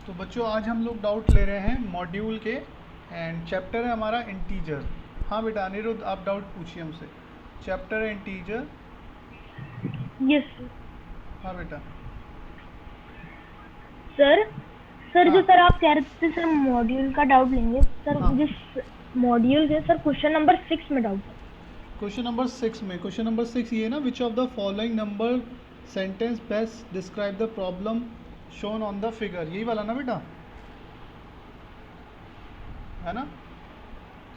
तो बच्चों आज हम लोग डाउट ले रहे हैं मॉड्यूल के एंड चैप्टर है हमारा इंटीजर। हाँ बेटा अनिरुद्ध आप डाउट पूछिए हमसे। चैप्टर है इंटीजर। यस हाँ बेटा। सर। सर जो हाँ सर आप कह रहे थे सर मॉड्यूल का डाउट लेंगे सर, हाँ। मुझे मॉड्यूल के सर क्वेश्चन नंबर 6 में डाउट है। क्वेश्चन नंबर 6 ये ना, विच of the following number sentence best describe the problem shown on the figure, यही वाला ना बेटा, है ना,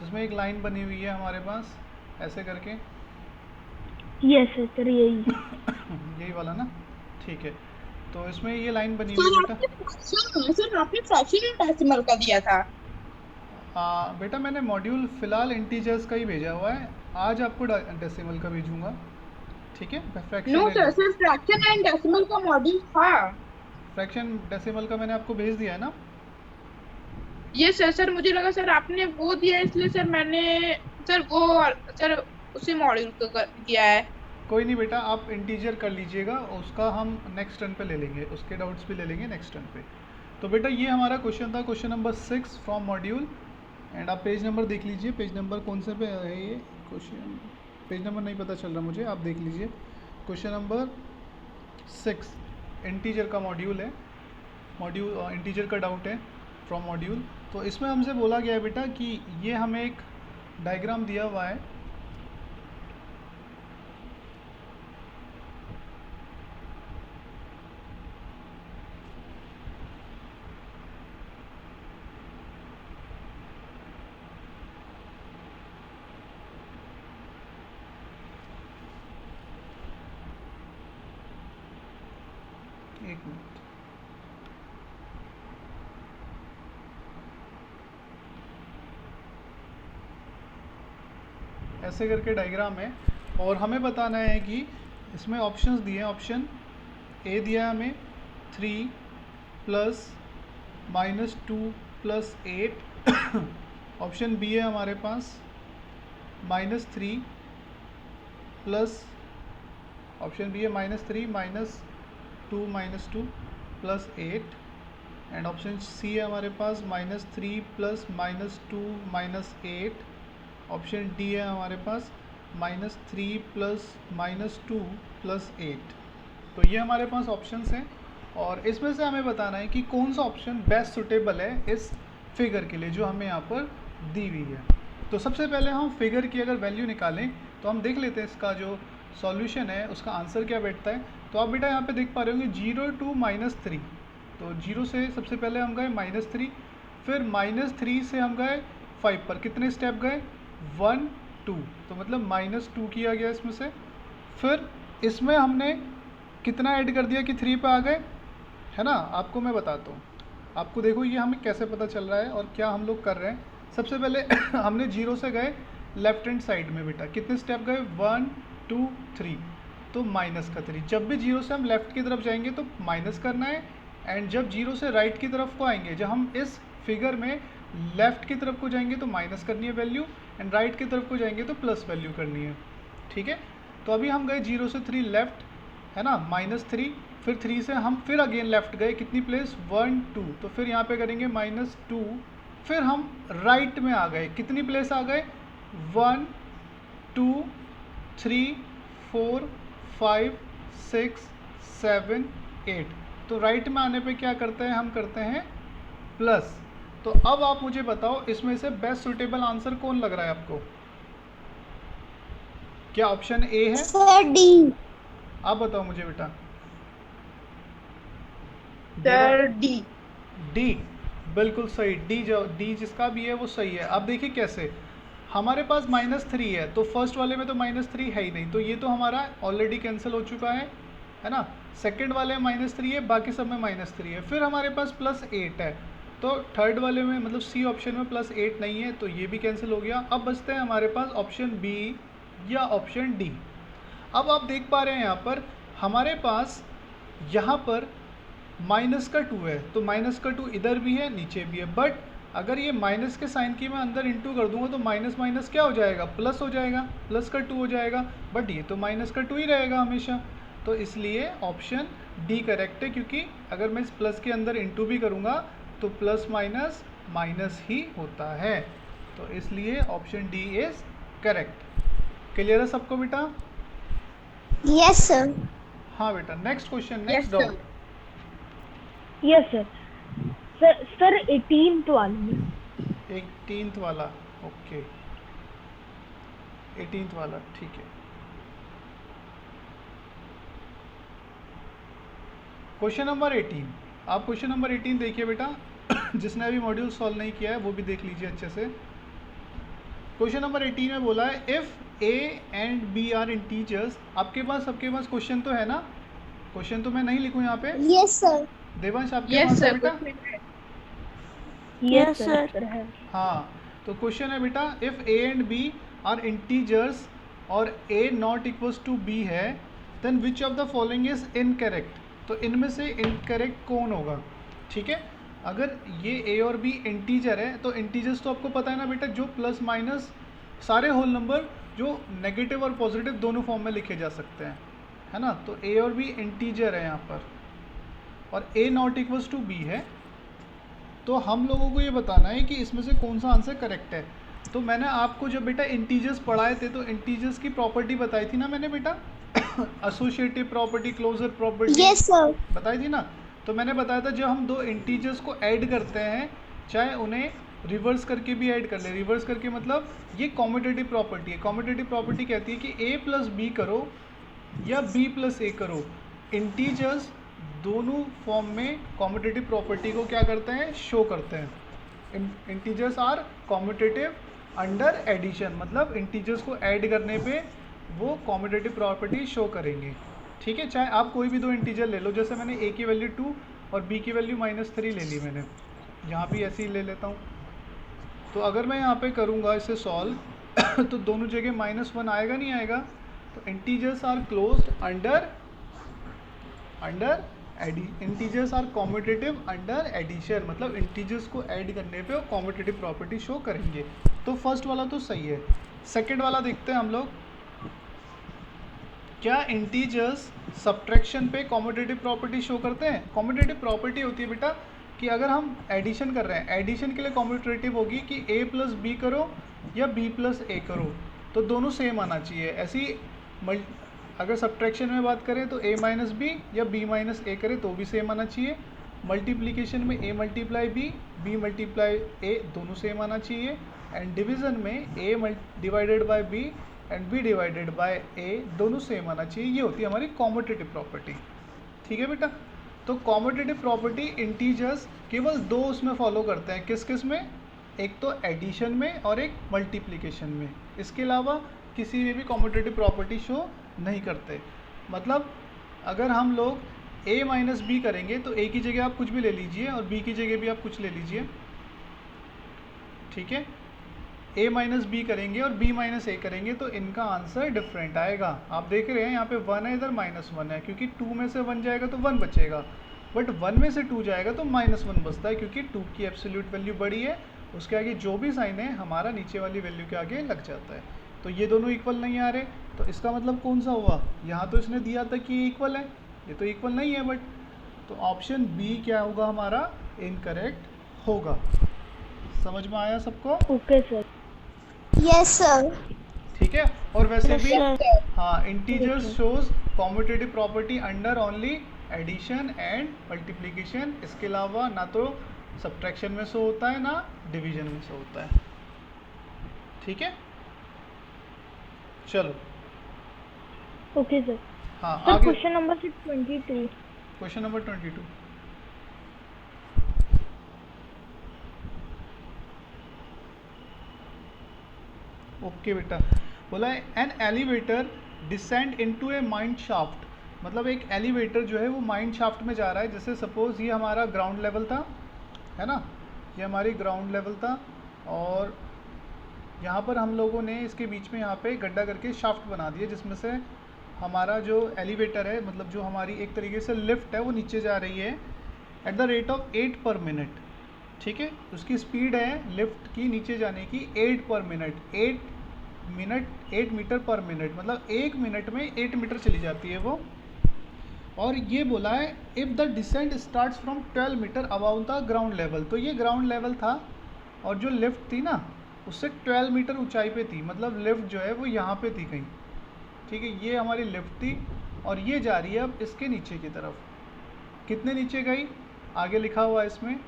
जिसमें एक लाइन बनी हुई है हमारे पास ऐसे करके। यस सर यही। यही वाला ना, ठीक है। तो इसमें ये लाइन बनी हुई है सर बेटा। आपने फ्रैक्शन एंड डेसिमल का दिया था। बेटा मैंने मॉड्यूल फ़िलहाल इंटीजर्स का ही भेजा हुआ है, आज आपको डेसिमल का भेजूंगा, ठीक है। नो फ्रैक्शन सर, सिर्फ फ्रैक्शन एंड डेसिमल का मॉड्यूल था। फ्रैक्शन डेसिमल का मैंने आपको भेज दिया है ना। ये सर मुझे लगा सर आपने वो दिया, इसलिए सर मैंने सर वो सर उसी मॉड्यूल को दिया है। कोई नहीं बेटा, आप इंटीजर कर लीजिएगा, उसका हम नेक्स्ट टर्न पे ले लेंगे, उसके डाउट्स भी ले लेंगे नेक्स्ट टर्न पे। तो बेटा ये हमारा क्वेश्चन था, question number 6 from module. And आप पेज नंबर देख लीजिए, पेज नंबर कौन से पे है ये क्वेश्चन, पेज नंबर नहीं पता चल रहा मुझे, आप देख लीजिए। क्वेश्चन नंबर 6 इंटीजर का मॉड्यूल है, मॉड्यूल इंटीजर का डाउट है फ्रॉम मॉड्यूल। तो इसमें हमसे बोला गया है बेटा कि ये हमें एक डायग्राम दिया हुआ है, एक मिनट। ऐसे करके डायग्राम है और हमें बताना है कि इसमें ऑप्शंस दिए हैं। ऑप्शन ए दिया है हमें 3 प्लस -2 प्लस 8। ऑप्शन बी है हमारे पास -3 प्लस, ऑप्शन बी है -3 -2 प्लस 8। एंड ऑप्शन सी है हमारे पास -3 प्लस -2 -8। ऑप्शन डी है हमारे पास -3 प्लस -2 प्लस 8। तो ये हमारे पास ऑप्शंस हैं और इसमें से हमें बताना है कि कौन सा ऑप्शन बेस्ट सुटेबल है इस फिगर के लिए जो हमें यहाँ पर दी हुई है। तो सबसे पहले हम फिगर की अगर वैल्यू निकालें तो हम देख लेते हैं इसका जो सॉल्यूशन है उसका आंसर क्या बैठता है। तो आप बेटा यहाँ पे देख पा रहे होंगे 0 to -3। तो 0 से सबसे पहले हम गए -3, फिर -3 से हम गए 5 पर, कितने स्टेप गए 1 2, तो मतलब -2 किया गया इसमें से। फिर इसमें हमने कितना ऐड कर दिया कि 3 पे आ गए, है ना। आपको मैं बताता हूँ, आपको देखो ये हमें कैसे पता चल रहा है और क्या हम लोग कर रहे हैं। सबसे पहले हमने 0 से गए लेफ्ट हैंड साइड में बेटा, कितने स्टेप गए 1 2 3, तो -3। जब भी 0 से हम लेफ्ट की तरफ जाएंगे तो माइनस करना है, एंड जब 0 से राइट की तरफ को आएंगे, जब हम इस फिगर में लेफ्ट की तरफ को जाएंगे तो माइनस करनी है वैल्यू, एंड राइट की तरफ को जाएंगे तो प्लस वैल्यू करनी है, ठीक है। तो अभी हम गए 0 से 3 लेफ्ट, है ना, -3, फिर 3 से हम फिर अगेन लेफ्ट गए, कितनी प्लेस 1 2, तो फिर यहाँ पे करेंगे -2, फिर हम राइट में आ गए, कितनी प्लेस आ गए 1 2 3 4 5 6 7 8। तो राइट में आने पे क्या करते हैं, हम करते हैं प्लस। तो अब आप मुझे बताओ इसमें से बेस्ट सुटेबल आंसर कौन लग रहा है आपको, क्या ऑप्शन ए है? Sir D. आप बताओ मुझे बेटा। देवा, सर डी। डी बिल्कुल सही। डी जो डी जिसका भी है वो सही है। अब देखिए कैसे, हमारे पास -3 है तो फर्स्ट वाले में तो -3 है ही नहीं, तो ये तो हमारा ऑलरेडी कैंसिल हो चुका है ना। सेकंड वाले में -3 है, बाकी सब में -3 है। फिर हमारे पास +8 है, तो थर्ड वाले में मतलब सी ऑप्शन में +8 नहीं है, तो ये भी कैंसिल हो गया। अब बचते हैं हमारे पास ऑप्शन बी या ऑप्शन डी। अब आप देख पा रहे हैं यहाँ पर हमारे पास यहाँ पर -2 है, तो -2 इधर भी है नीचे भी है, बट अगर ये माइनस के साइन की मैं अंदर इंटू कर दूंगा तो माइनस माइनस क्या हो जाएगा, प्लस हो जाएगा, +2 हो जाएगा, बट ये तो -2 ही रहेगा हमेशा। तो इसलिए ऑप्शन डी करेक्ट है, क्योंकि अगर मैं इस प्लस के अंदर इंटू भी करूँगा तो प्लस माइनस माइनस ही होता है, तो इसलिए option D is correct. Clear है सबको बेटा? Yes sir. हाँ बेटा, next question, Yes, next sir. Doubt. Yes sir. Sir 18th वाले में। 18th वाला, ओके 18th वाला, ठीक है। क्वेश्चन नंबर 18, आप क्वेश्चन नंबर 18 देखिए बेटा। जिसने अभी मॉड्यूल सॉल्व नहीं किया है वो भी देख लीजिए अच्छे से। क्वेश्चन नंबर 18 में बोला है if a and b are integers. आपके पास, सबके पास क्वेश्चन तो है ना? क्वेश्चन तो मैं नहीं लिखूं यहाँ पे। Yes sir. देवांश आपके Yes, पास है sir. बेटा? यस Yes, सर है। हाँ, तो क्वेश्चन है बेटा if a and b are integers और a not equals to b है, then which of the following is incorrect. तो इनमें से इनकरेक्ट कौन होगा? ठीक है, अगर ये ए और बी इंटीजर है तो इंटीजर्स तो आपको पता है ना बेटा, जो प्लस माइनस सारे होल नंबर जो नेगेटिव और पॉजिटिव दोनों फॉर्म में लिखे जा सकते हैं, है ना। तो ए और बी इंटीजर है यहाँ पर, और a not equals to b है। तो हम लोगों को ये बताना है कि इसमें से कौन सा आंसर करेक्ट है। तो मैंने आपको जब बेटा इंटीजर्स पढ़ाए थे तो इंटीजर्स की प्रॉपर्टी बताई थी ना मैंने बेटा, associative property, closure property yes sir. बताई थी ना। तो मैंने बताया था जब हम दो इंटीजर्स को ऐड करते हैं, चाहे उन्हें रिवर्स करके भी ऐड कर ले। रिवर्स करके मतलब ये कॉम्यूटेटिव प्रॉपर्टी है। कॉम्यूटेटिव प्रॉपर्टी कहती है कि ए प्लस बी करो या बी प्लस ए करो, इंटीजर्स दोनों फॉर्म में कॉम्यूटेटिव प्रॉपर्टी को क्या करते हैं, शो करते हैं। Integers are commutative under addition, मतलब इंटीजर्स को ऐड करने पे वो कॉम्यूटेटिव प्रॉपर्टी शो करेंगे। ठीक है, चाहे आप कोई भी दो इंटीजर ले लो, जैसे मैंने ए की वैल्यू 2 और बी की वैल्यू -3 ले ली मैंने, यहाँ भी ऐसे ही ले लेता हूँ। तो अगर मैं यहाँ पे करूँगा इसे सॉल्व तो दोनों जगह -1 आएगा, नहीं आएगा? तो integers are closed under integers are commutative under addition, मतलब इंटीजर्स को ऐड करने पे वो कॉम्यूटेटिव प्रॉपर्टी शो करेंगे। तो फर्स्ट वाला तो सही है। सेकंड वाला देखते हैं हम लोग, क्या इंटीजर्स सब्ट्रैक्शन पे कॉम्यूटेटिव प्रॉपर्टी शो करते हैं? कॉम्यूटेटिव प्रॉपर्टी होती है बेटा कि अगर हम एडिशन कर रहे हैं, एडिशन के लिए कॉम्यूटेटिव होगी कि a प्लस बी करो या b प्लस ए करो, तो दोनों सेम आना चाहिए। ऐसी अगर सब्ट्रैक्शन में बात करें तो a माइनस बी या b माइनस ए करें तो भी सेम आना चाहिए। मल्टीप्लिकेशन में a multiply b multiply a दोनों सेम आना चाहिए। एंड डिवीज़न में a divided by b and b divided by a दोनों सेम आना चाहिए। ये होती है हमारी कॉम्यूटेटिव प्रॉपर्टी। ठीक है बेटा, तो कॉम्यूटेटिव प्रॉपर्टी इंटीजर्स केवल दो उसमें फॉलो करते हैं। किस किस में? एक तो एडिशन में और एक मल्टीप्लिकेशन में। इसके अलावा किसी में भी कॉम्यूटेटिव प्रॉपर्टी शो नहीं करते। मतलब अगर हम लोग a माइनस बी करेंगे तो a की जगह आप कुछ भी ले लीजिए और b की जगह भी आप कुछ ले लीजिए। ठीक है, a माइनस बी करेंगे और b माइनस ए करेंगे तो इनका आंसर डिफरेंट आएगा। आप देख रहे हैं यहाँ पे 1 है, इधर -1 है, क्योंकि 2 में से 1 जाएगा तो 1 बचेगा, बट 1 में से 2 जाएगा तो -1 बचता है, क्योंकि 2 की एब्सोल्यूट वैल्यू बड़ी है, उसके आगे जो भी साइन है हमारा नीचे वाली वैल्यू के आगे लग जाता है। तो ये दोनों इक्वल नहीं आ रहे, तो इसका मतलब कौन सा हुआ? यहाँ तो इसने दिया था कि ये इक्वल है, ये तो इक्वल नहीं है, बट तो ऑप्शन बी क्या होगा हमारा? इनकरेक्ट होगा। समझ में आया सबको? Okay sir. Yes sir. ठीक है, और वैसे भी Yes, हाँ, integers shows commutative property under only addition and multiplication. इसके अलावा ना तो सब्ट्रैक्शन में शो होता है ना डिवीजन में शो होता है। ठीक है, चलो ओके सर। हाँ सर आगे question number 22। Question number 22। Okay बेटा, बोला है an elevator descend into A mine shaft, मतलब एक एलिवेटर जो है वो माइन शाफ्ट में जा रहा है। जैसे सपोज ये हमारा ग्राउंड लेवल था, है ना, ये हमारी ग्राउंड लेवल था, और यहाँ पर हम लोगों ने इसके बीच में यहाँ पे गड्ढा करके शाफ्ट बना दिया, जिसमें से हमारा जो एलिवेटर है, मतलब जो हमारी एक तरीके से लिफ्ट है, वो नीचे जा रही है एट द रेट ऑफ 8 पर मिनट। ठीक है, उसकी स्पीड है लिफ्ट की नीचे जाने की 8 पर मिनट, 8 मीटर पर मिनट, मतलब 1 मिनट में 8 मीटर चली जाती है वो। और ये बोला है if the descent starts from 12 metre above the ground level. तो ये ग्राउंड लेवल था और जो लिफ्ट थी ना उससे 12 मीटर ऊंचाई पे थी, मतलब लिफ्ट जो है वो यहाँ पे थी कहीं, ठीक है। ये हमारी लिफ्ट थी और ये जा रही है अब इसके नीचे की तरफ। कितने नीचे गई, आगे लिखा हुआ है इसमें,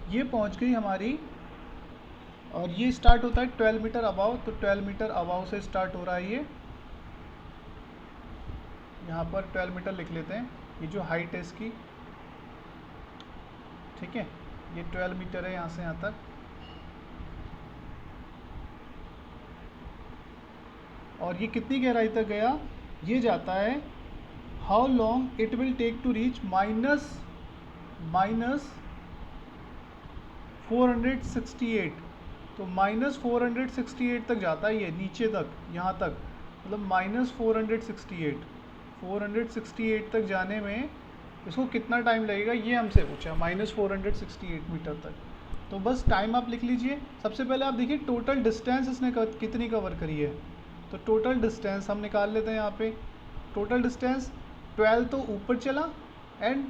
ये पहुँच गई हमारी, और ये स्टार्ट होता है 12 मीटर अबाव, तो 12 मीटर अबाव से स्टार्ट हो रहा है ये, यहाँ पर 12 मीटर लिख लेते हैं, ये जो हाइट है इसकी, ठीक है। ये 12 मीटर है यहाँ से यहाँ तक। और ये कितनी गहराई तक गया, ये जाता है how long it will take to reach minus 468। तो माइनस 468 तक जाता है ये नीचे तक, यहाँ तक, मतलब माइनस 468 तक जाने में इसको कितना टाइम लगेगा ये हमसे पूछा, माइनस 468 मीटर तक। तो बस टाइम आप लिख लीजिए। सबसे पहले आप देखिए टोटल डिस्टेंस इसने कितनी कवर करी है। तो टोटल डिस्टेंस हम निकाल लेते हैं यहाँ पे। टोटल डिस्टेंस 12 तो ऊपर चला एंड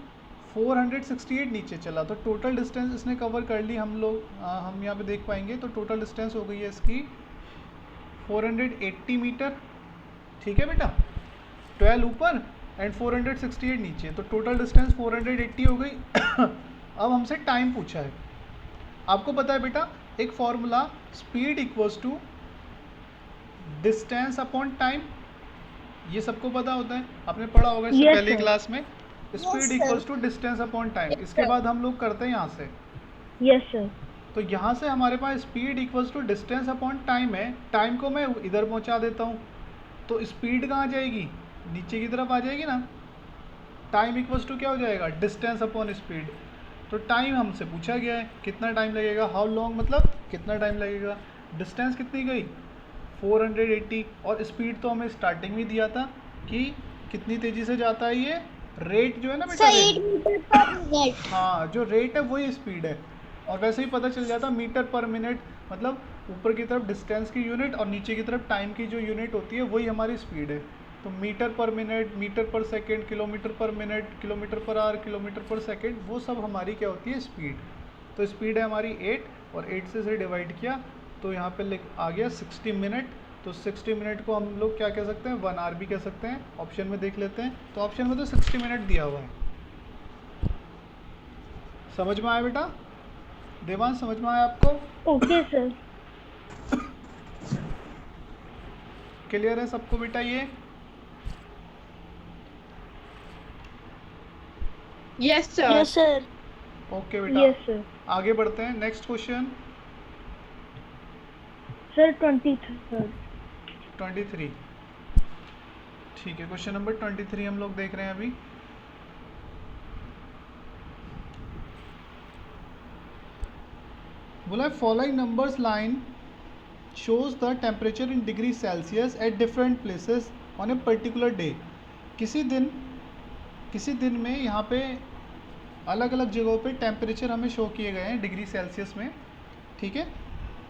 468 नीचे चला, तो टोटल डिस्टेंस इसने कवर कर ली हम यहाँ पे देख पाएंगे। तो टोटल डिस्टेंस हो गई है इसकी 480 मीटर, ठीक है बेटा। 12 ऊपर एंड 468 नीचे, तो टोटल डिस्टेंस 480 हो गई। अब हमसे टाइम पूछा है। आपको पता है बेटा एक formula, speed equals to distance upon time, ये सबको पता होता है, आपने पढ़ा होगा इससे Yes, पहली sir. क्लास में। Speed sir. Equals to distance upon time. इसके बाद हम लोग करते हैं यहाँ से, यस सर। तो यहाँ से हमारे पास speed equals to distance upon time है। टाइम को मैं इधर पहुँचा देता हूँ, तो स्पीड कहाँ जाएगी, नीचे की तरफ आ जाएगी ना। टाइम इक्वल्स टू क्या हो जाएगा, डिस्टेंस अपॉन स्पीड। तो टाइम हमसे पूछा गया है कितना टाइम लगेगा, हाउ लॉन्ग मतलब कितना टाइम लगेगा। डिस्टेंस कितनी गई 480, और स्पीड तो हमें स्टार्टिंग में दिया था कि कितनी तेज़ी से जाता है ये, रेट जो है ना बेटा, सर 8 मीटर पर मिनट। हाँ जो रेट है वही स्पीड है। और वैसे ही पता चल जाता मीटर पर मिनट, मतलब ऊपर की तरफ डिस्टेंस की यूनिट और नीचे की तरफ टाइम की जो यूनिट होती है वही हमारी स्पीड है। तो मीटर पर मिनट, मीटर पर सेकंड, किलोमीटर पर minute, kilometre per hour, kilometre पर सेकंड, वो सब हमारी क्या होती है, स्पीड। तो स्पीड है हमारी 8, और 8 से इसे डिवाइड किया तो यहाँ पे आ गया 60 मिनट। तो 60 मिनट को हम लोग क्या कह सकते हैं, 1 आवर भी कह सकते हैं। ऑप्शन में देख लेते हैं, तो ऑप्शन में तो 60 मिनट दिया हुआ है। समझ में आया बेटा, देवांश समझ में आया आपको, ओके सर। क्लियर है सबको बेटा ये। Yes sir. Yes sir. Okay बेटा, यस सर। आगे बढ़ते हैं। Next question sir 23। 23, ठीक है। क्वेश्चन नंबर 23 हम लोग देख रहे हैं अभी। बोला following numbers line shows the temperature in degree Celsius at different places on a particular day. किसी दिन में यहाँ पे अलग अलग जगहों पे टेम्परेचर हमें शो किए गए हैं डिग्री सेल्सियस में, ठीक है।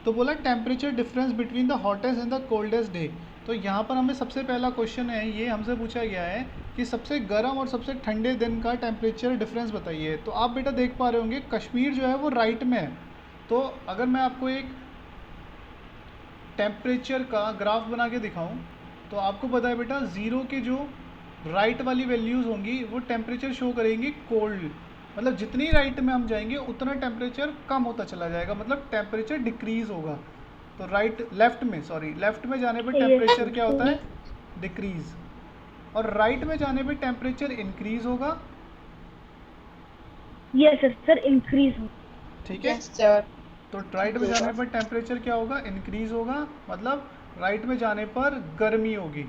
तो बोला temperature difference between the hottest and the coldest day. तो यहाँ पर हमें सबसे पहला क्वेश्चन है, ये हमसे पूछा गया है कि सबसे गर्म और सबसे ठंडे दिन का टेम्परेचर डिफरेंस बताइए। तो आप बेटा देख पा रहे होंगे कश्मीर जो है वो राइट में है। तो अगर मैं आपको एक टेम्परेचर का ग्राफ बना के दिखाऊं तो आपको पता है बेटा ज़ीरो के जो राइट वाली वैल्यूज़ होंगी वो टेम्परेचर शो करेंगी कोल्ड, मतलब जितनी राइट में हम जाएंगे उतना टेम्परेचर कम होता चला जाएगा, मतलब टेम्परेचर डिक्रीज़ होगा। तो लेफ्ट में जाने पर टेम्परेचर क्या होता है, डिक्रीज़, और राइट में जाने पर टेम्परेचर इंक्रीज़ होगा। Yes sir. सर इंक्रीज हो। ठीक है, यस सर। तो राइट में जाने पर टेम्परेचर क्या होगा, इंक्रीज़ होगा, मतलब राइट में जाने पर गर्मी होगी,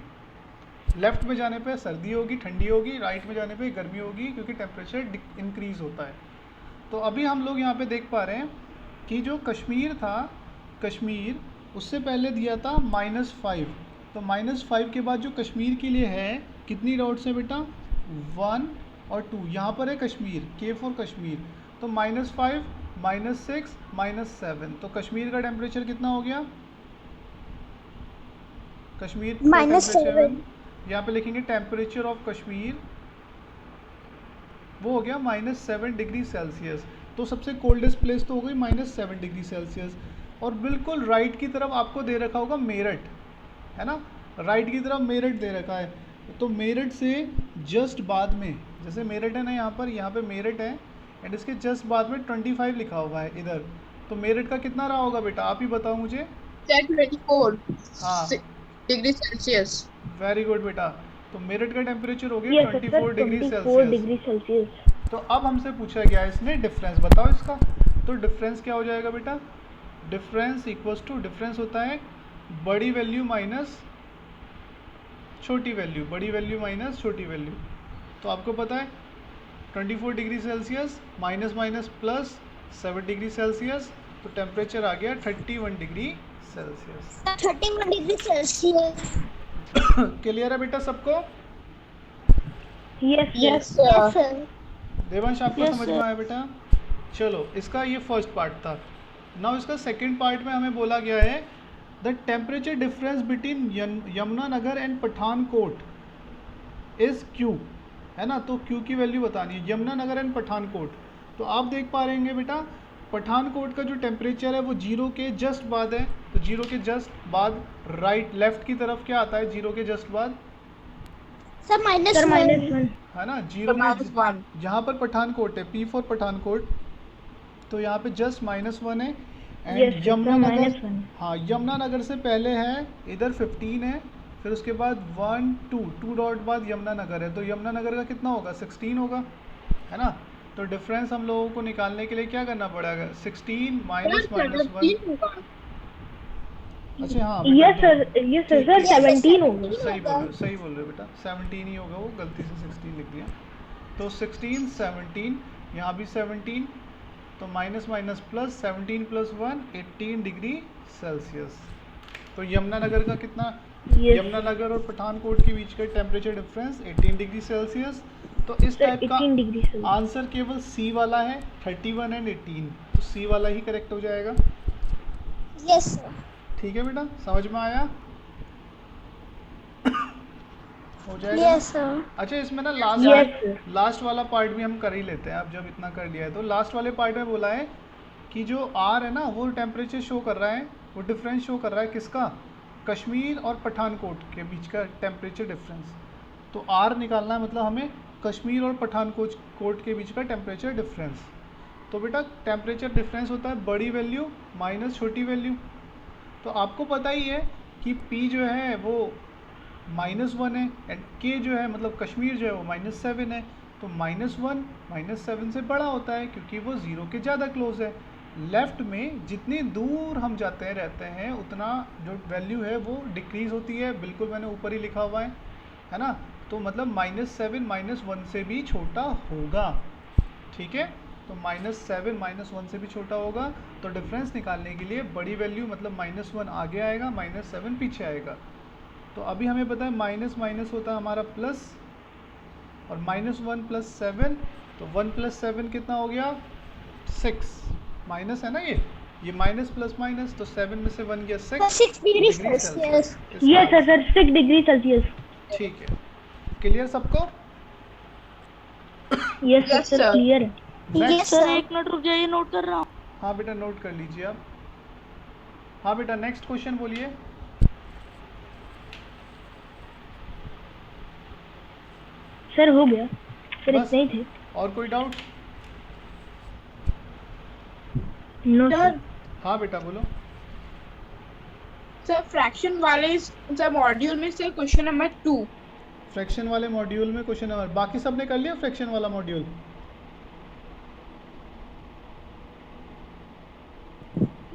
लेफ्ट में जाने पे सर्दी होगी, ठंडी होगी, राइट में जाने पे गर्मी होगी, क्योंकि टेम्परेचर इंक्रीज़ होता है। तो अभी हम लोग यहाँ पे देख पा रहे हैं कि जो कश्मीर था, कश्मीर उससे पहले दिया था -5। तो -5 के बाद जो कश्मीर के लिए है कितनी डॉट्स है बेटा, 1 और 2। यहाँ पर है कश्मीर, K फॉर कश्मीर। तो -5, -6, -7, तो कश्मीर का टेम्परेचर कितना हो गया, कश्मीर का -7। यहाँ पे लिखेंगे टेम्परेचर ऑफ कश्मीर वो हो गया -7 डिग्री सेल्सियस। तो सबसे कोल्डेस्ट प्लेस तो हो गई -7 डिग्री सेल्सियस। और बिल्कुल राइट की तरफ आपको दे रखा होगा मेरठ, है ना, राइट की तरफ मेरठ दे रखा है। तो मेरठ से जस्ट बाद में, जैसे मेरठ है ना यहाँ पे मेरठ है, एंड इसके जस्ट बाद में 25 लिखा हुआ है इधर। तो मेरठ का कितना रहा होगा बेटा, आप ही बताओ मुझे। 24 हाँ, डिग्री सेल्सियस। वेरी गुड बेटा। तो मेरठ का टेम्परेचर हो गया yes sir 24 degree 24 Celsius. Degree Celsius. तो अब हमसे पूछा गया इसने डिफरेंस बताओ इसका। तो डिफरेंस क्या हो जाएगा बेटा, डिफरेंस इक्वल्स टू, डिफरेंस होता है बड़ी वैल्यू माइनस छोटी वैल्यू, बड़ी वैल्यू माइनस छोटी वैल्यू। तो आपको पता है 24 degree Celsius minus minus plus 7 degree Celsius, तो टेम्परेचर आ गया 31 degree Celsius. 31 degree Celsius. Clear है बेटा सबको? Yes yes yes sir. Sir. Devansh आपको Yes, समझ sir. में आया बेटा? चलो, इसका ये फर्स्ट पार्ट था। नाउ इसका सेकंड पार्ट में हमें बोला गया है the temperature difference between Yamunanagar and Pathankot is Q, है ना। तो क्यू की वैल्यू बतानी है, यमुनानगर एंड पठानकोट। तो आप देख पा रहे हैं बेटा, पठानकोट का जो टेम्परेचर है वो 0 के जस्ट बाद है। तो 0 के जस्ट बाद राइट लेफ्ट की तरफ क्या आता है 0 के जस्ट बाद, सर सर -1। -1। है ना। 0 -1। जहाँ पर पठानकोट है, P फॉर पठानकोट, तो यहाँ पे जस्ट -1 है। Yes, and sir, Yamunanagar, -1। हाँ, यमुनानगर से पहले है इधर 15 है, फिर उसके बाद 1 2 डॉट बाद यमुनानगर है। तो यमुनानगर का कितना होगा, 16 होगा, है ना। तो डिफरेंस हम लोगों को निकालने के लिए क्या करना पड़ेगा, 16 माइनस -1। अच्छा हाँ यस बेटा, सर, यस सर, ठीक, सर ठीक। 17 होगा। सही बोल रहे हो बेटा, 17 ही होगा, वो गलती से 16 लिख दिया। तो 16 17, यहाँ भी 17, तो minus minus plus, 17 + 1 18 degree Celsius. तो यमुनानगर का कितना, Yes. यमुनानगर और पठानकोट के बीच का टेम्परेचर डिफरेंस 18 डिग्री सेल्सियस। तो इस सर टाइप का 18 डिग्री सेल्सियस। आंसर केवल सी वाला है, 31 एंड 18। तो सी वाला ही करेक्ट हो जाएगा। Yes sir. ठीक है बेटा, समझ में आया? हो जाएगा। Yes sir. अच्छा, इसमें ना Yes, sir. लास्ट वाला पार्ट भी हम कर ही लेते हैं। अब जब इतना कर लिया है तो लास्ट वाले पार्ट में बोला है कि जो आर है ना वो टेम्परेचर शो कर रहा है, वो डिफरेंस शो कर रहा है किसका, कश्मीर और पठानकोट के बीच का टेम्परेचर डिफरेंस। तो आर निकालना है, मतलब हमें कश्मीर और पठानकोट के बीच का टेम्परेचर डिफरेंस। तो बेटा टेम्परेचर डिफरेंस होता है बड़ी वैल्यू माइनस छोटी वैल्यू। तो आपको पता ही है कि P जो है वो -1 है, एंड K जो है मतलब कश्मीर जो है वो -7 है। तो -1 -7 से बड़ा होता है क्योंकि वो 0 के ज़्यादा क्लोज है। लेफ़्ट में जितनी दूर हम जाते रहते हैं उतना जो वैल्यू है वो डिक्रीज़ होती है, बिल्कुल मैंने ऊपर ही लिखा हुआ है ना। तो मतलब -7 -1 से भी छोटा होगा, ठीक है। तो -7 -1 से भी छोटा होगा। तो डिफरेंस निकालने के लिए बड़ी वैल्यू मतलब -1 आगे आएगा, -7 पीछे आएगा। तो अभी हमें पता है माइनस माइनस होता है हमारा प्लस, और -1 + 7, तो 1 + 7 कितना हो गया, 6। माइनस है ना ये माइनस प्लस माइनस, तो 7 में से 1 गया 6 degree Celsius. Yes sir, 6 degree Celsius. ठीक है, क्लियर सबको? Yes Yes, sir, sir. Clear है। Yes sir sir. एक मिनट रुक जाइए, नोट कर रहा हूँ। हाँ बेटा नोट कर लीजिए आप। हाँ बेटा नेक्स्ट क्वेश्चन बोलिए। सर हो गया, सर बस? इतने ही थे। और कोई डाउट? No sir. हाँ बेटा बोलो। सर फ्रैक्शन वाले सर मॉड्यूल में से क्वेश्चन नंबर 2। फ्रैक्शन वाले मॉड्यूल में क्वेश्चन नंबर, बाकी सबने कर लिया फ्रैक्शन वाला मॉड्यूल?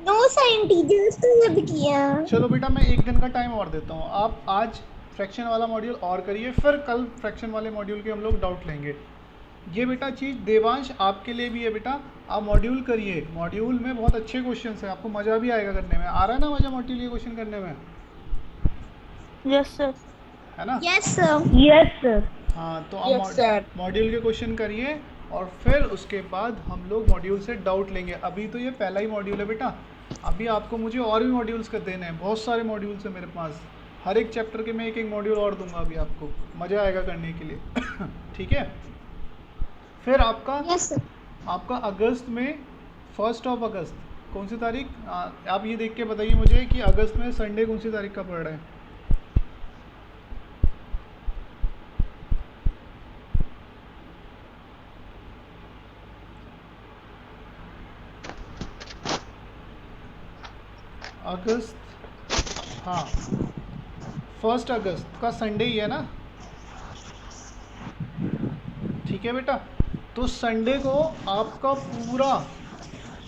नो सर, इंटीजर्स तो सब किया। चलो बेटा मैं एक दिन का टाइम और देता हूँ, आप आज फ्रैक्शन वाला मॉड्यूल और करिए, फिर कल फ्रैक्शन वाले मॉड्यूल के हम लोग डाउट लेंगे। ये बेटा चीज़ देवांश आपके लिए भी है बेटा, आप मॉड्यूल करिए, मॉड्यूल में बहुत अच्छे क्वेश्चन हैं, आपको मज़ा भी आएगा करने में। आ रहा है ना मज़ा मॉड्यूल ये क्वेश्चन करने में? Yes sir. है ना? Yes sir. Yes sir. हाँ, तो Yes, आप sir. मॉड्यूल के क्वेश्चन करिए और फिर उसके बाद हम लोग मॉड्यूल से डाउट लेंगे। अभी तो ये पहला ही मॉड्यूल है बेटा, अभी आपको मुझे और भी मॉड्यूल्स कर देने हैं, बहुत सारे मॉड्यूल्स हैं मेरे पास, हर एक चैप्टर के मैं एक एक मॉड्यूल और दूंगा अभी आपको, मज़ा आएगा करने के लिए। ठीक है, फिर आपका यस सर। आपका अगस्त में 1 अगस्त कौन सी तारीख, आप ये देख के बताइए मुझे कि अगस्त में संडे कौन सी तारीख का पड़ रहा है। अगस्त, हाँ 1 अगस्त का संडे ही है ना, ठीक है बेटा। तो संडे को आपका पूरा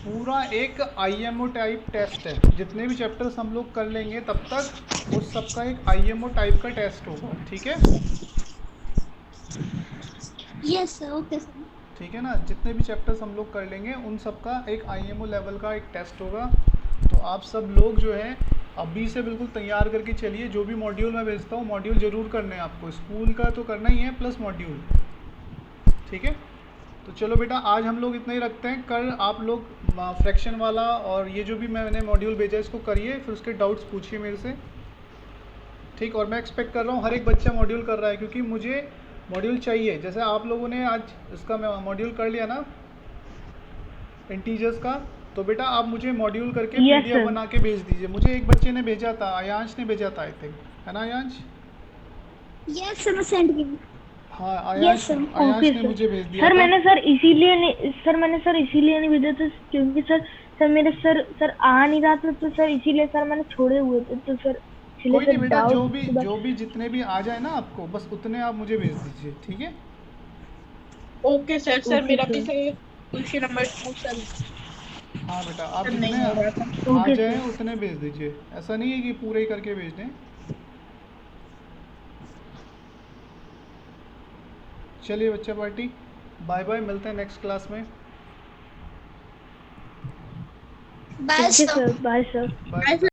पूरा एक आईएमओ टाइप टेस्ट है, जितने भी चैप्टर्स हम लोग कर लेंगे तब तक उस सबका एक आईएमओ टाइप का टेस्ट होगा, ठीक है। Yes sir, okay sir. ठीक है ना, जितने भी चैप्टर्स हम लोग कर लेंगे उन सब का एक आईएमओ लेवल का एक टेस्ट होगा। तो आप सब लोग जो है अभी से बिल्कुल तैयार करके चलिए। जो भी मॉड्यूल मैं भेजता हूँ मॉड्यूल ज़रूर करने हैं आपको, स्कूल का तो करना ही है प्लस मॉड्यूल, ठीक है। तो चलो बेटा आज हम लोग इतना ही रखते हैं। कल आप लोग फ्रैक्शन वाला और ये जो भी मैंने मॉड्यूल भेजा है इसको करिए, फिर उसके डाउट्स पूछिए मेरे से, ठीक। और मैं एक्सपेक्ट कर रहा हूँ हर एक बच्चा मॉड्यूल कर रहा है, क्योंकि मुझे मॉड्यूल चाहिए। जैसे आप लोगों ने आज इसका मॉड्यूल कर लिया ना इंटीजर्स का, तो बेटा आप मुझे मॉड्यूल करके Yes, पीडीएफ sir. बना के भेज दीजिए। मुझे एक बच्चे ने भेजा था, आयांश ने भेजा था आई थिंक, है ना आयांश? यस सर, मैं सेंड की। हाँ आयांश, sir. आयांश ओके ने सर। मुझे भेज दिया सर था। मैंने सर इसीलिए नहीं भेजा था क्योंकि सर मेरे सर आ नहीं रहा था, तो सर इसीलिए सर मैंने छोड़े हुए थे, तो सर कोई नहीं सर बेटा, डाउट जो भी जितने भी आ जाए ना आपको, बस उतने आप मुझे भेज दीजिए, ठीक है। Okay sir. सर ओके, मेरा सर। भी सर क्वेश्चन नंबर 2 सर हाँ बेटा आप सर जितने नहीं हो रहा था। आ ओके, जाए सर। उतने भेज दीजिए, ऐसा नहीं है कि पूरे ही करके भेज दें। चलिए बच्चा पार्टी, बाय बाय, मिलते हैं नेक्स्ट क्लास में। Bye sir. Sir bye sir. Bye.